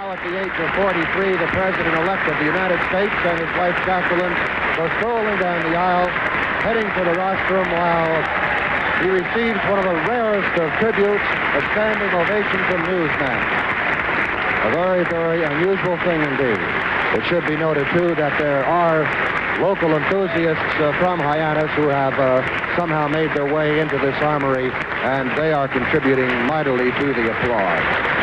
Now at the age of 43, the President-elect of the United States and his wife Jacqueline go strolling down the aisle, heading to the rostrum while he receives one of the rarest of tributes, a standing ovation from newsmen. A very, very unusual thing indeed. It should be noted, too, that there are local enthusiasts from Hyannis who have somehow made their way into this armory, and they are contributing mightily to the applause.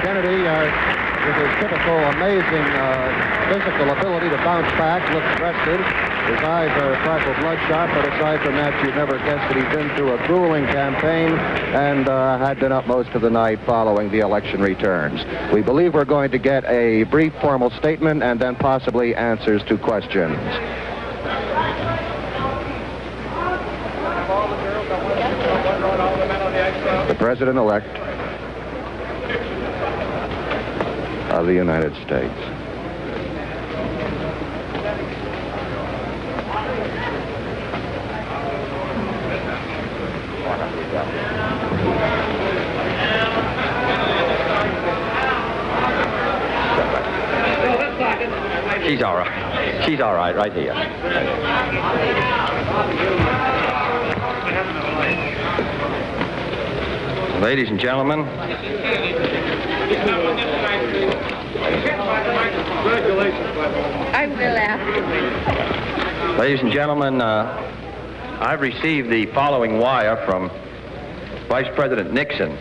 Kennedy, with his typical amazing physical ability to bounce back, looks rested. His eyes are a trifle bloodshot, but aside from that, you'd never guess that he's been through a grueling campaign and had been up most of the night following the election returns. We believe we're going to get a brief formal statement and then possibly answers to questions. The President-elect of the United States. She's all right. She's all right, right here. Ladies and gentlemen, I will afterwards. ladies and gentlemen, I've received the following wire from Vice President Nixon.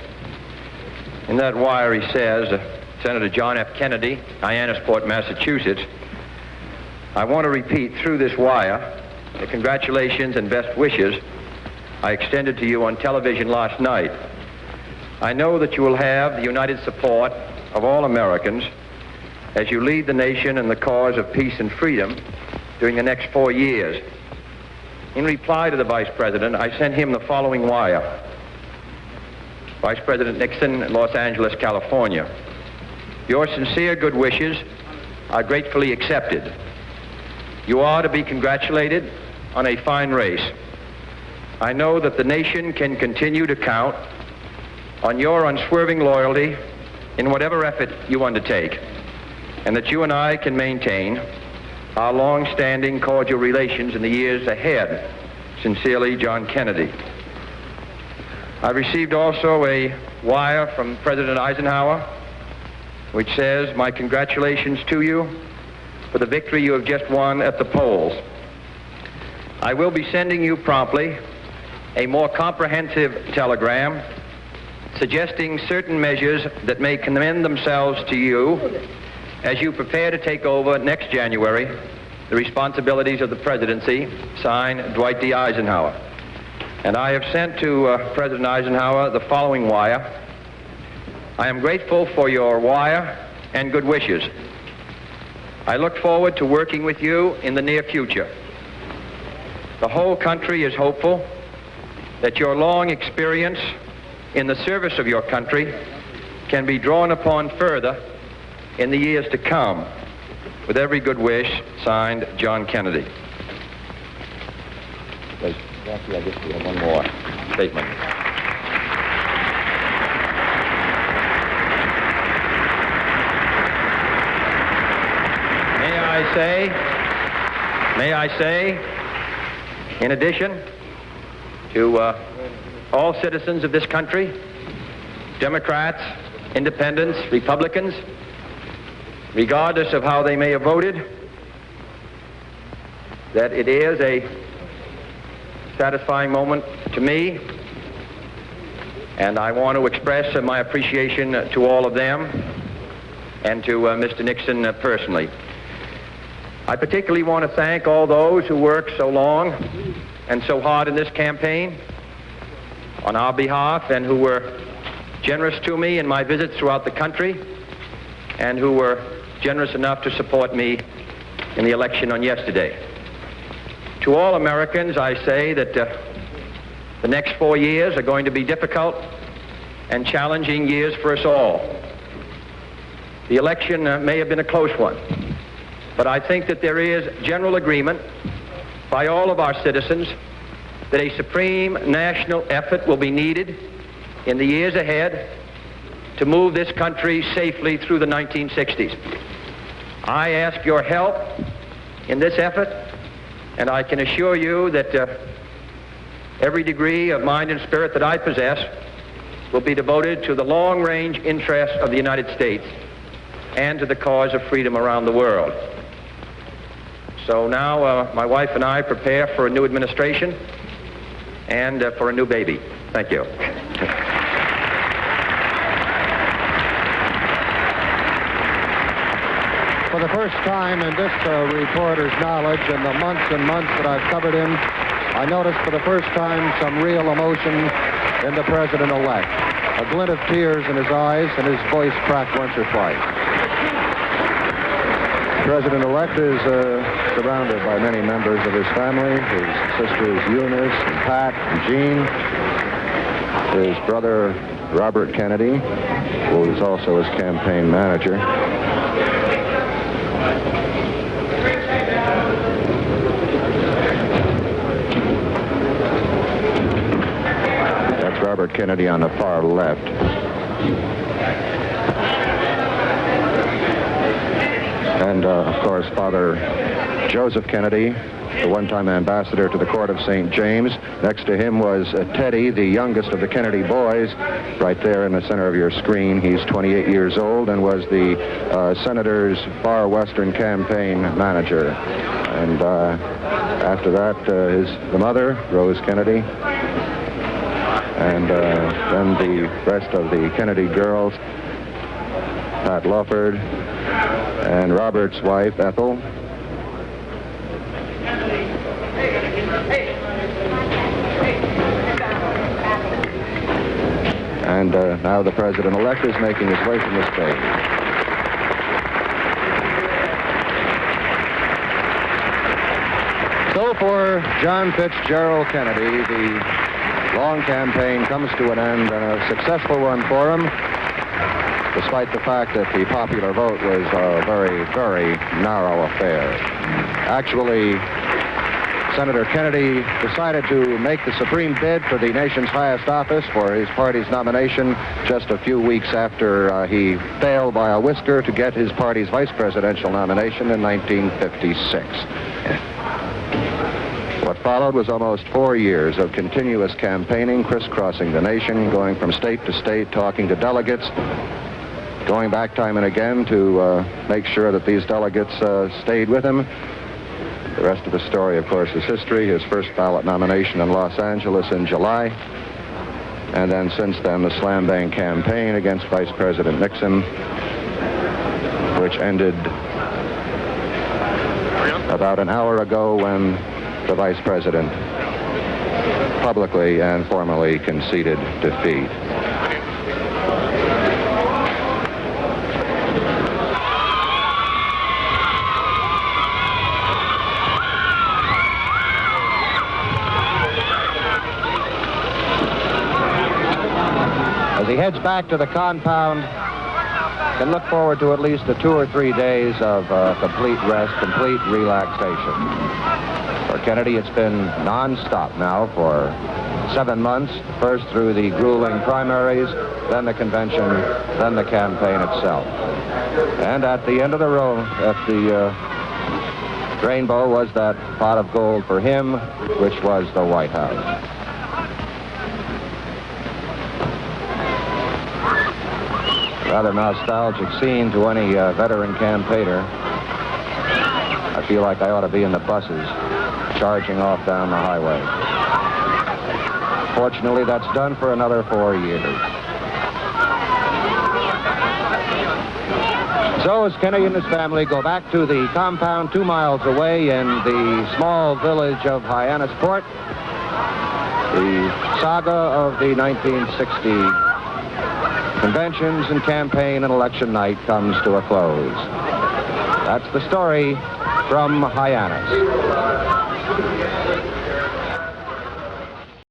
In that wire, he says, Senator John F. Kennedy, Hyannisport, Massachusetts, I want to repeat through this wire the congratulations and best wishes I extended to you on television last night. I know that you will have the united support of all Americans as you lead the nation in the cause of peace and freedom during the next 4 years. In reply to the Vice President, I sent him the following wire. Vice President Nixon, Los Angeles, California. Your sincere good wishes are gratefully accepted. You are to be congratulated on a fine race. I know that the nation can continue to count on your unswerving loyalty in whatever effort you undertake, and that you and I can maintain our long-standing cordial relations in the years ahead. Sincerely, John Kennedy. I received also a wire from President Eisenhower, which says, my congratulations to you for the victory you have just won at the polls. I will be sending you promptly a more comprehensive telegram suggesting certain measures that may commend themselves to you as you prepare to take over next January the responsibilities of the presidency, signed Dwight D. Eisenhower. And I have sent to President Eisenhower the following wire. I am grateful for your wire and good wishes. I look forward to working with you in the near future. The whole country is hopeful that your long experience in the service of your country can be drawn upon further in the years to come. With every good wish, signed, John Kennedy. Jackie, I guess we have one more statement. May I say, in addition to all citizens of this country, Democrats, Independents, Republicans, regardless of how they may have voted, that it is a satisfying moment to me, and I want to express my appreciation to all of them and to Mr. Nixon personally. I particularly want to thank all those who worked so long and so hard in this campaign on our behalf and who were generous to me in my visits throughout the country and who were generous enough to support me in the election on yesterday. To all Americans, I say that the next 4 years are going to be difficult and challenging years for us all. The election may have been a close one, but I think that there is general agreement by all of our citizens that a supreme national effort will be needed in the years ahead to move this country safely through the 1960s. I ask your help in this effort, and I can assure you that every degree of mind and spirit that I possess will be devoted to the long-range interests of the United States and to the cause of freedom around the world. So now my wife and I prepare for a new administration and for a new baby. Thank you. For the first time in this reporter's knowledge, in the months and months that I've covered him, I noticed for the first time some real emotion in the president-elect. A glint of tears in his eyes, and his voice cracked once or twice. The president-elect is surrounded by many members of his family, his sisters Eunice and Pat and Jean, his brother Robert Kennedy, who is also his campaign manager. That's Robert Kennedy on the far left. And, of course, Father Joseph Kennedy, the one-time ambassador to the court of St. James. Next to him was Teddy, the youngest of the Kennedy boys, right there in the center of your screen. He's 28 years old and was the senator's far western campaign manager. And after that is the mother, Rose Kennedy. And then the rest of the Kennedy girls, Pat Lawford, and Robert's wife, Ethel. And now the president-elect is making his way from the stage. So for John Fitzgerald Kennedy, the long campaign comes to an end, and a successful one for him, despite the fact that the popular vote was a very, very narrow affair. Actually, Senator Kennedy decided to make the supreme bid for the nation's highest office for his party's nomination just a few weeks after he failed by a whisker to get his party's vice presidential nomination in 1956. What followed was almost 4 years of continuous campaigning, crisscrossing the nation, going from state to state, talking to delegates, going back time and again to make sure that these delegates stayed with him. The rest of the story, of course, is history. His first ballot nomination in Los Angeles in July. And then since then, the slam bang campaign against Vice President Nixon, which ended about an hour ago when the Vice President publicly and formally conceded defeat. As he heads back to the compound, can look forward to at least 2 or 3 days of complete rest, complete relaxation. For Kennedy, it's been non-stop now for 7 months, first through the grueling primaries, then the convention, then the campaign itself. And at the end of the road, at the rainbow, was that pot of gold for him, which was the White House. Rather nostalgic scene to any veteran campaigner. I feel like I ought to be in the buses charging off down the highway. Fortunately, that's done for another 4 years. So as Kennedy and his family go back to the compound 2 miles away in the small village of Hyannisport, the saga of the 1960 conventions and campaign and election night comes to a close. That's the story from Hyannis.